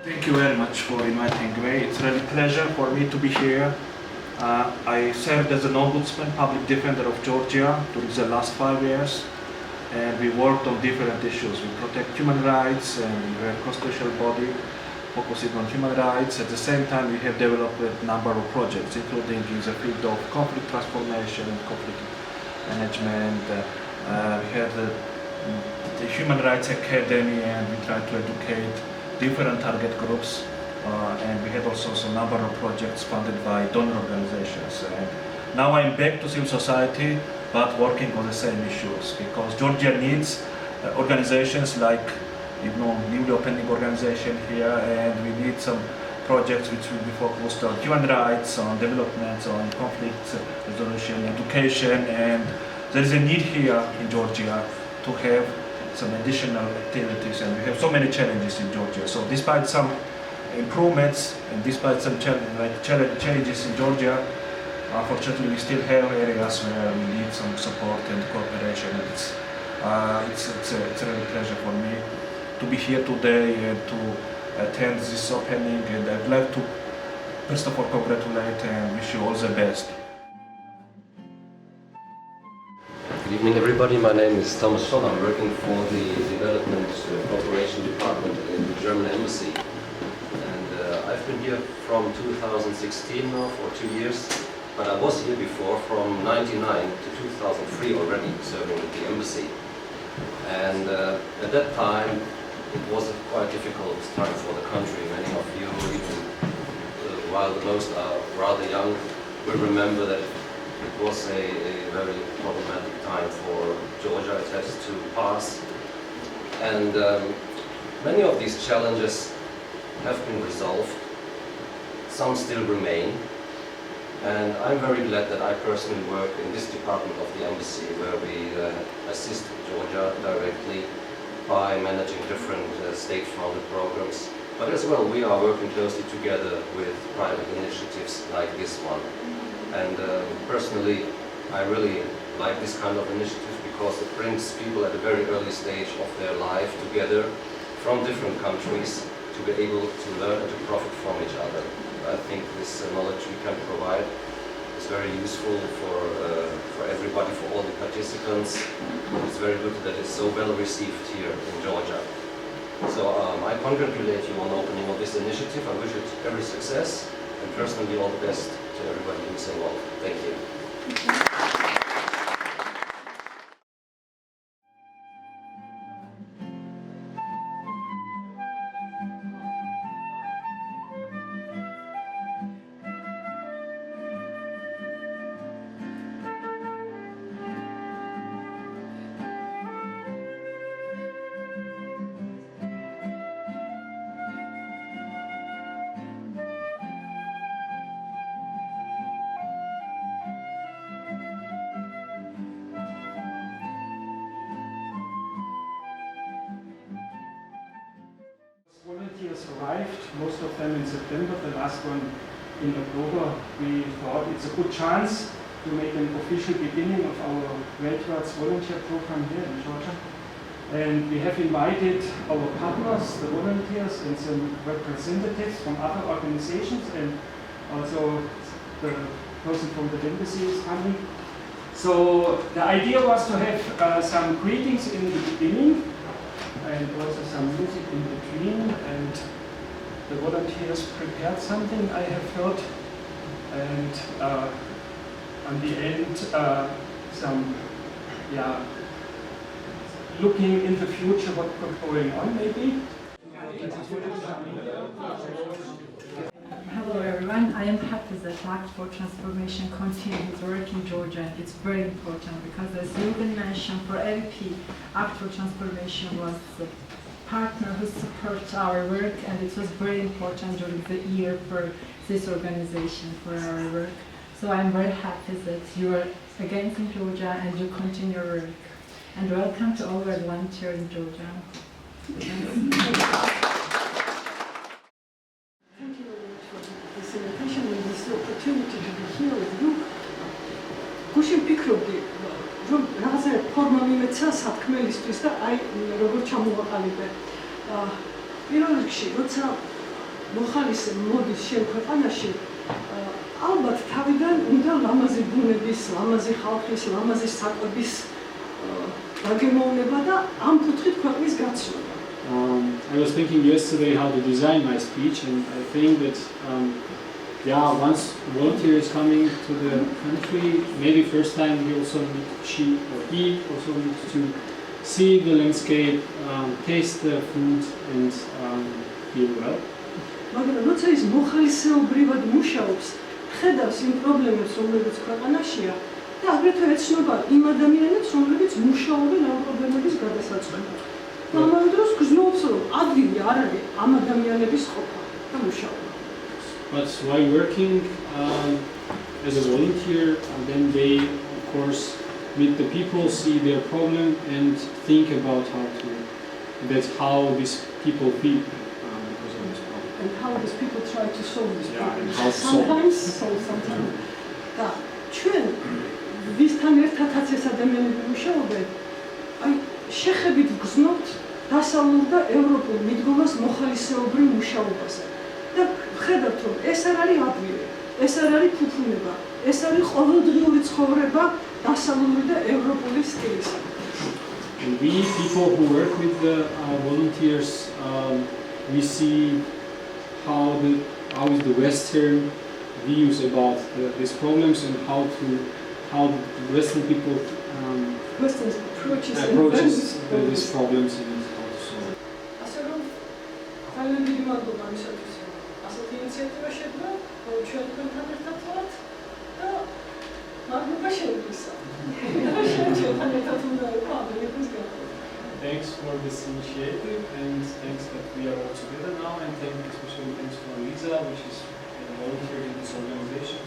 Thank you very much for inviting me. It's really a pleasure for me to be here. I served as an ombudsman, public defender of Georgia during the last 5 years, and we worked on different issues. We protect human rights, and we're a constitutional body focusing on human rights. At the same time, we have developed a number of projects, including in the field of conflict transformation and conflict management. We had the Human Rights Academy, and we tried to educate different target groups. And we had also some number of projects funded by donor organizations. And now I'm back to civil society, but working on the same issues, because Georgia needs organizations like newly opening organization here, and we need some projects which will be focused on human rights, on development, on conflict resolution, education, and there is a need here in Georgia to have some additional activities, and we have so many challenges in Georgia. So despite some improvements and despite some challenges in Georgia, unfortunately we still have areas where we need some support and cooperation. It's a real pleasure for me to be here today and to attend this opening, and I'd like to first of all congratulate and wish you all the best. Good evening everybody, my name is Thomas Scholl. I'm working for the Development Cooperation Department in the German Embassy. And I've been here from 2016 now for 2 years, but I was here before from 1999 to 2003 already, serving at the embassy. And at that time it was a quite difficult time for the country. Many of you, even while the most are rather young, will remember that it was a very problematic time for Georgia. It has to pass. And many of these challenges have been resolved. Some still remain. And I'm very glad that I personally work in this department of the embassy, where we assist Georgia directly by managing different state-funded programs. But as well, we are working closely together with private initiatives like this one. And personally, I really like this kind of initiative because it brings people at a very early stage of their life together from different countries to be able to learn and to profit from each other. I think this knowledge we can provide is very useful for everybody, for all the participants. It's very good that it's so well received here in Georgia. So I congratulate you on the opening of this initiative. I wish it every success, and personally all the best to everybody who's involved. Thank you. Volunteers arrived, most of them in September, the last one in October. We thought it's a good chance to make an official beginning of our weltwaerts volunteer program here in Georgia. And we have invited our partners, the volunteers, and some representatives from other organizations, and also the person from the embassy is coming. So the idea was to have some greetings in the beginning, and also some music in between, and the volunteers prepared something I have heard, and on the end some looking in the future what could going on maybe. Hello everyone, I am happy that Act for Transformation continues work in Georgia. It's very important because, as Ruben mentioned, for LP, Act for Transformation was the partner who supports our work, and it was very important during the year for this organization, for our work. So I'm very happy that you are again in Georgia and you continue your work. And welcome to all our volunteers in Georgia. Opportunity to be here with you. გუშინ ვფიქრობდი, რომ რაღაცა ფორმა მიმეცა სათქმელისთვის და აი როგორ ჩამოვაყალიბე. პირველ რიგში, როცა მოხალისე მოდის შენ ქვეყანაში, ალბათ თავიდან უნდა ლამაზი ბუნების, ლამაზი ხალხის, ლამაზი საკვების დაგემოვნება და ამ კუთხით ქვეყნის გაცნობა. I was thinking yesterday how to design my speech, and I think that once volunteer is coming to the country, maybe first time he also needs to see the landscape, taste the food, and feel well. მაგრამ როცა ის მოხალისეობრივად მუშაობს, ხედავს იმ პრობლემებს, რომლებიც ქვეყანაშია და აგრეთვე ეცნობა იმ ადამიანებს, რომლებიც მუშაობენ ამ პრობლემების გადასაწყებად. ამავე დროს გრძნობს, რომ ადგილი არ არის ამ ადამიანების ყოფა და მუშაობა. But while working as a volunteer, then they, of course, meet the people, see their problem, and think about how these people feel because of this problem. And how these people try to solve this problem. And how Sometimes. და ჩვენ ვისთან ერთადაც ეს ადამიანები მუშაობენ, აი შეხებით გრძნობთ დასავლურ და ევროპულ მიდგომას მოხალისეობრივ მუშაობაზე. და ხედავთ, რომ ეს არ არის ადვილი, ეს არ არის ფუფუნება, ეს არის ყოველდღიური ცხოვრება დასავლური და ევროპული სტილისაგან. And we people who work with the volunteers, we see how is the Western views about these problems and how the Western people approaches these problems and how to solve. ასე რომ ძალიან დიდი მადლობა ამისათვის, რომ ასეთი ინიციატივა შედგა, ჩვენ თქვენთან ერთად ვართ და მადლობა შეგვისა. ჩვენ ერთად უნდა ვიყო ამერიკის გარდა. Thanks for this initiative, and thanks that we are all together now, and especially thanks for Lisa, which is a volunteer in this organization.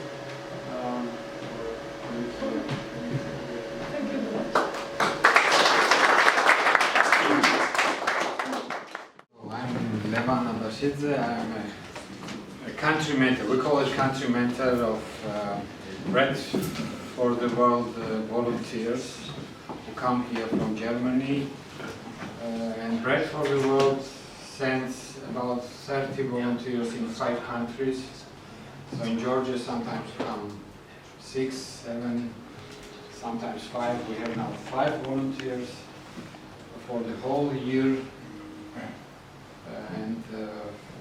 Thank you very much. I'm Levan Abashidze. I'm a country mentor. We call it country mentor of Bread for the World volunteers who come here from Germany. And Bread for the World sends about 30 volunteers in 5 countries. So in Georgia sometimes come 6, 7, sometimes 5. We have now 5 volunteers for the whole year. And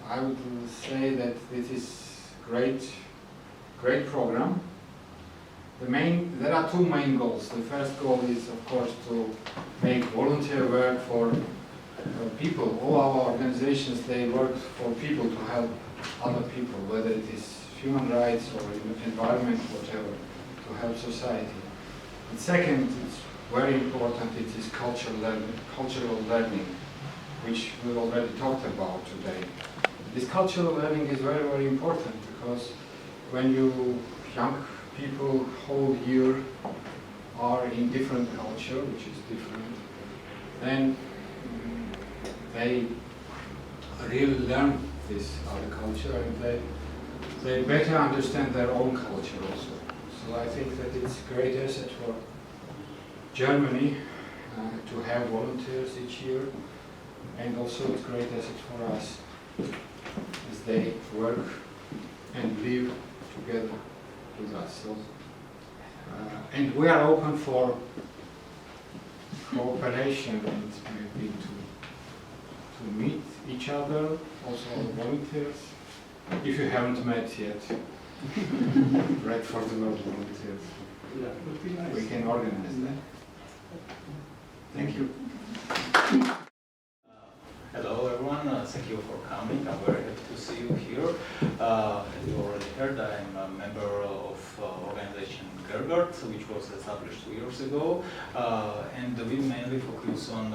I would say that this is great program. There are 2 main goals. The first goal is, of course, to make volunteer work for people. All our organizations, they work for people to help other people, whether it is human rights or environment, whatever, to help society. And second, it's very important, it is cultural learning, which we already talked about today. This cultural learning is very, very important because when young people whole year are in different culture, which is different, then they really learn this other culture and they better understand their own culture also. So I think that it's a great asset for Germany to have volunteers each year, and also it's a great asset for us as they work and live together with us. So, and we are open for cooperation and maybe to meet each other, also volunteers. If you haven't met yet, Bread for the World volunteers, Would be nice. we can organize that. Thank you. Hello everyone, thank you for coming. I'm very happy to see you here. As you already heard, I'm a member of organization Gergert, which was established 2 years ago, and we mainly focus on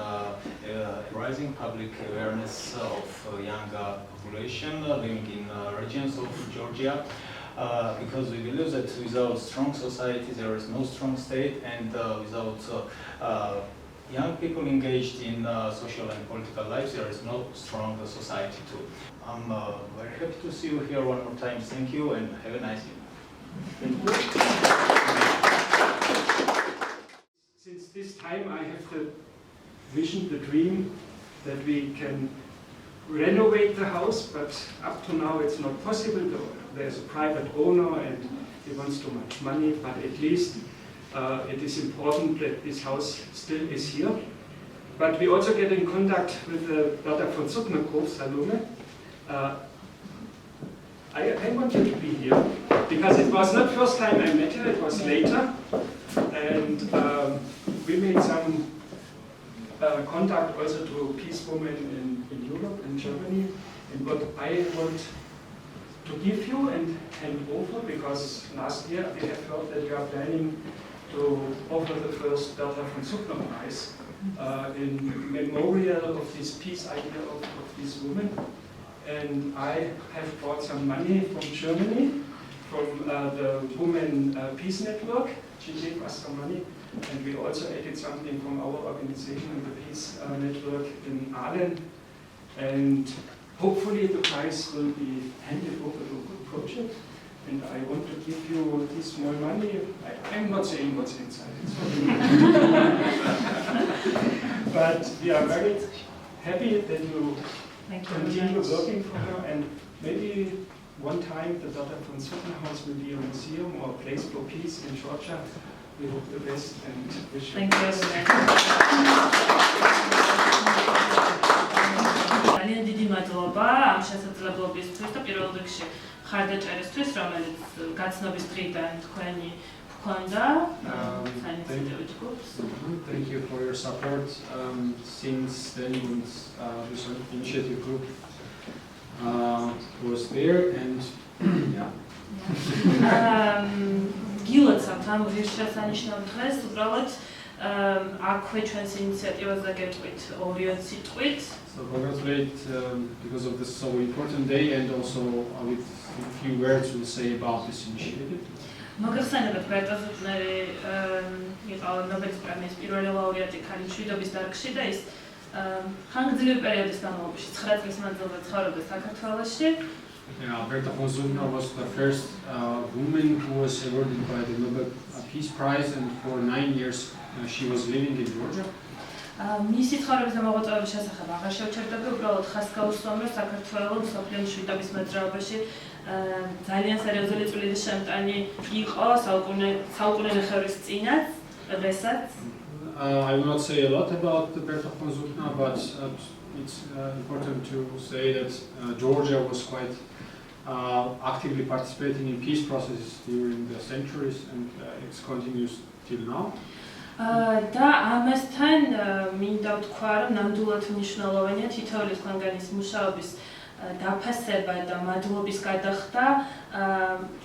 raising public awareness of young population living in regions of Georgia, because we believe that without strong society there is no strong state, and without young people engaged in social and political life, there is no strong society too. I'm very happy to see you here one more time. Thank you and have a nice evening. Since this time I have the vision, the dream that we can renovate the house, but up to now it's not possible. There's a private owner and he wants too much money, but at least it is important that this house still is here. But we also get in contact with the daughter von Zucknerkopf, Salome. I want you to be here, because it was not first time I met her, it was later. And we made some contact also to peace women in Europe, in Germany. And what I want to give you and hand over, because last year we have heard that you are planning to offer the first Daughter von Zuckner Prize in memorial of this peace idea of these women. And I have brought some money from Germany, from the Women Peace Network. She gave us some money. And we also added something from our organization, the Peace Network in Aalen. And hopefully the prize will be handed over to a good project. And I want to give you this small money. I'm not saying what's inside. But we are very happy that you continue working for her. And maybe one time the Daughter von Zuckner House will be a museum or a place for peace in Georgia. We hope the best and wish you the best. ძალიან დიდი მადლობა ამ შესაძლებლობისთვის და პირველ რიგში ხარდაჭერისთვის, რომელიც გაცნობის დღიდან თქვენი ჰქონდა საინიციატივო ჯგუფს. Thank you for your support since then when this initiative group was there and yeah. გილოცავთ ამ ღირსშესანიშნავ დღეს, უბრალოდ აქვე ჩვენს ინიციატივას დაგეტყვით 2 სიტყვით. So congratulate because of this so important day and also with a few words we'll say about this initiative. მოგეხსენებათ ბერტოზუტნერი იყო ნობელის პრემიის პირველი ლაურეატი ქალი მშვიდობის დარგში და ის ხანგრძლივი პერიოდის განმავლობაში 9 წლის მანძილზე ცხოვრობდა საქართველოში. Yeah, Berta von Zuckner was the first woman who was awarded by the Nobel Peace Prize, and for 9 years she was living in Georgia. მისი ცხოვრების მოღვაწეობის შესახებ აღარ შევჩერდები, უბრალოდ ხაზს გაუსვამ, რომ საქართველოს მსოფლიო მშვიდობის მოძრაობაში ძალიან სერიოზული წვლილი შემტანი იყო საუკუნე ხევრის წინაც, დღესაც. I will not say a lot about the Berta von Zuckner, but it's important to say that Georgia was quite actively participating in peace processes during the centuries, and it continues till now. და ამასთან მინდა ვთქვა, რომ ნამდვილად მნიშვნელოვანია თითოეული თქვენგანის მუშაობის დაფასება და მადლობის გადახდა.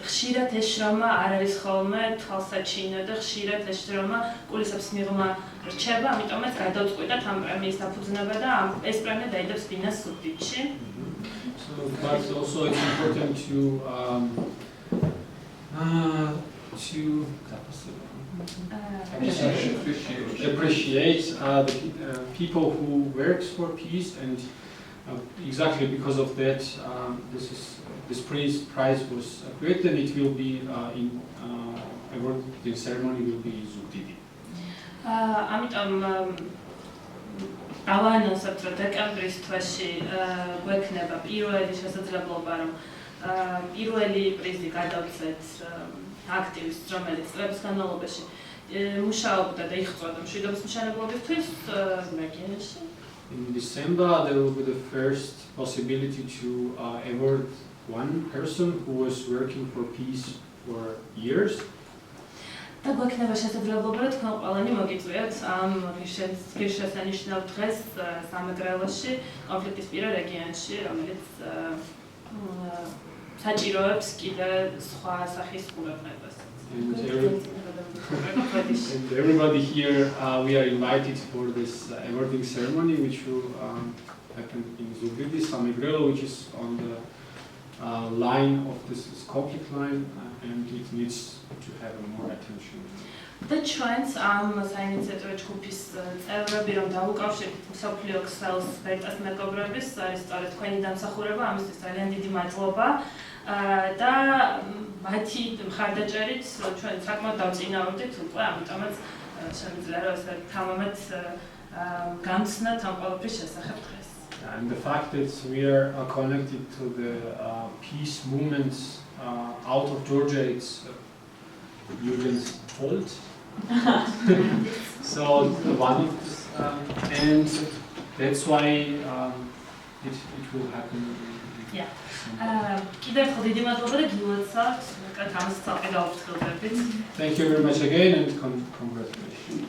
ხშირად ეს შრომა არ არის ხოლმე თვალსაჩინო და ხშირად ეს შრომა კულისებს მიღმა რჩება, ამიტომაც გადავწყვიტეთ ამ პრემიის დაფუძნება და ეს პრემია დაიდებს დინას სუდიტში. But also it's important to appreciate the people who works for peace, and exactly because of that this prize was created, and it will be in awarding ceremony will be ზუგდიდი. ამიტომ ავანონსებთ, რომ დეკემბრის თვეში გვექნება პირველი შესაძლებლობა, რომ პირველი პრიზი გადავცეთ აქტივისტს, რომელიც წლების განმავლობაში მუშაობდა და იღწვოდა მშვიდობის მშენებლობისთვის რეგიონში. In December there will be the first possibility to award one person who was working for peace for years. და გვექნება შესაძლებლობა, რომ თქვენ ყველანი მოგიწვიოთ ამ ღირსშესანიშნავ დღეს სამეგრელოში, კონფლიქტის პირა რეგიონში, რომელიც საჭიროებს კიდე სხვა სახის ყურადღებას. And everybody here, we are invited for this awarding ceremony, which will happen in Zugdidi, Samegrelo, which is on the line of this conflict line, and it needs to have more attention. და ჩვენს ამ საინიციატივო ჯგუფის წევრები, რომ დავუკავშირდით მსოფლიო ქსელს ბერტას მეგობრების, არის სწორედ თქვენი დამსახურება, ამისთვის ძალიან დიდი მადლობა. და მათი მხარდაჭერით ჩვენ საკმაოდ დავწინაურდით უკვე, ამიტომაც შემიძლია რომ ესე თამამად გამცნათ ამ ყველაფრის შესახებ დღეს. And the fact that we are connected to the peace movements out of Georgia, it's Jürgen's fault. So one and that's why it will happen. Yeah. კიდევ ერთხელ დიდი მადლობა და გილოცავთ გამოსცალ გაუხსნელდებით. Thank you very much again and congratulations.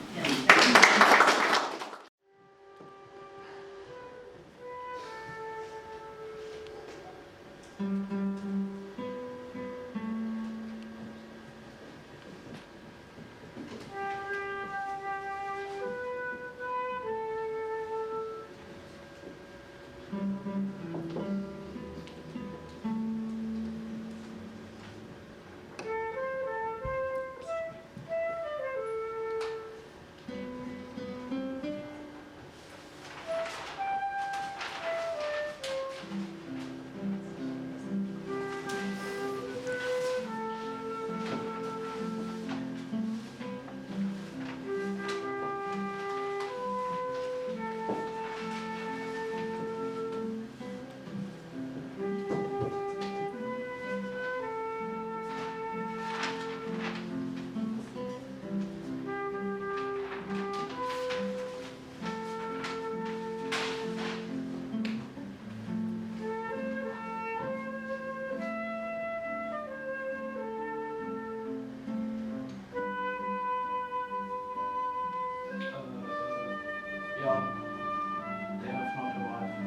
They have not arrived.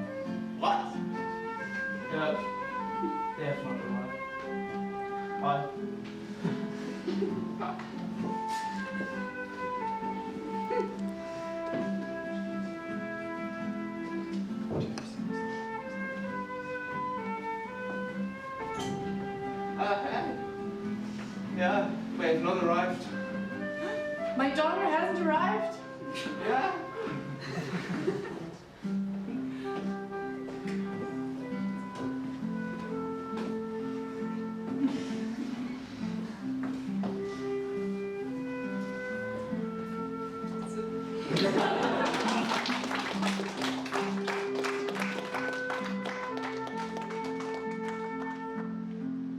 What? Yeah, they have not arrived. Bye. Hey. Yeah, we have not arrived. My daughter hasn't arrived? Yeah.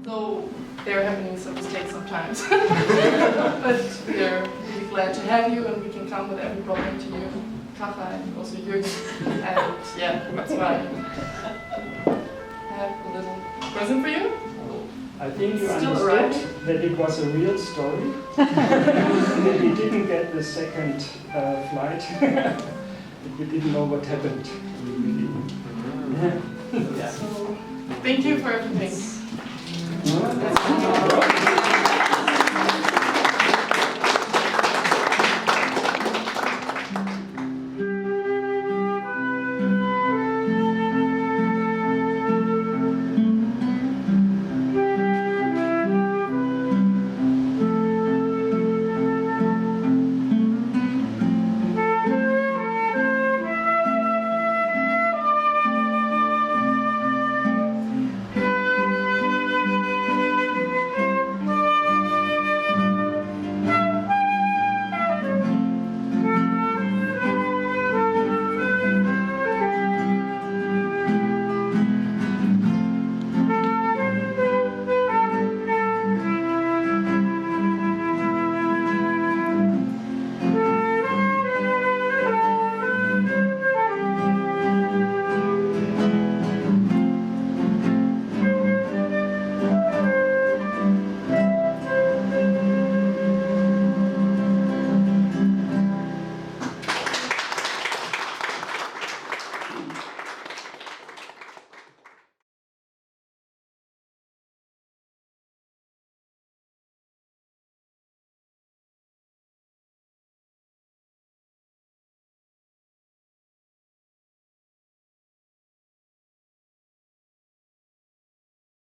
So they're having some mistakes sometimes. But we're really glad to have you and we can come with every problem to you, Kacha and also Jürgen. And yeah, that's why I have a little present for you. I think you Still understood arrived. that it was a real story. That we didn't get the second flight. That we didn't know what happened. So thank you for everything. Yeah.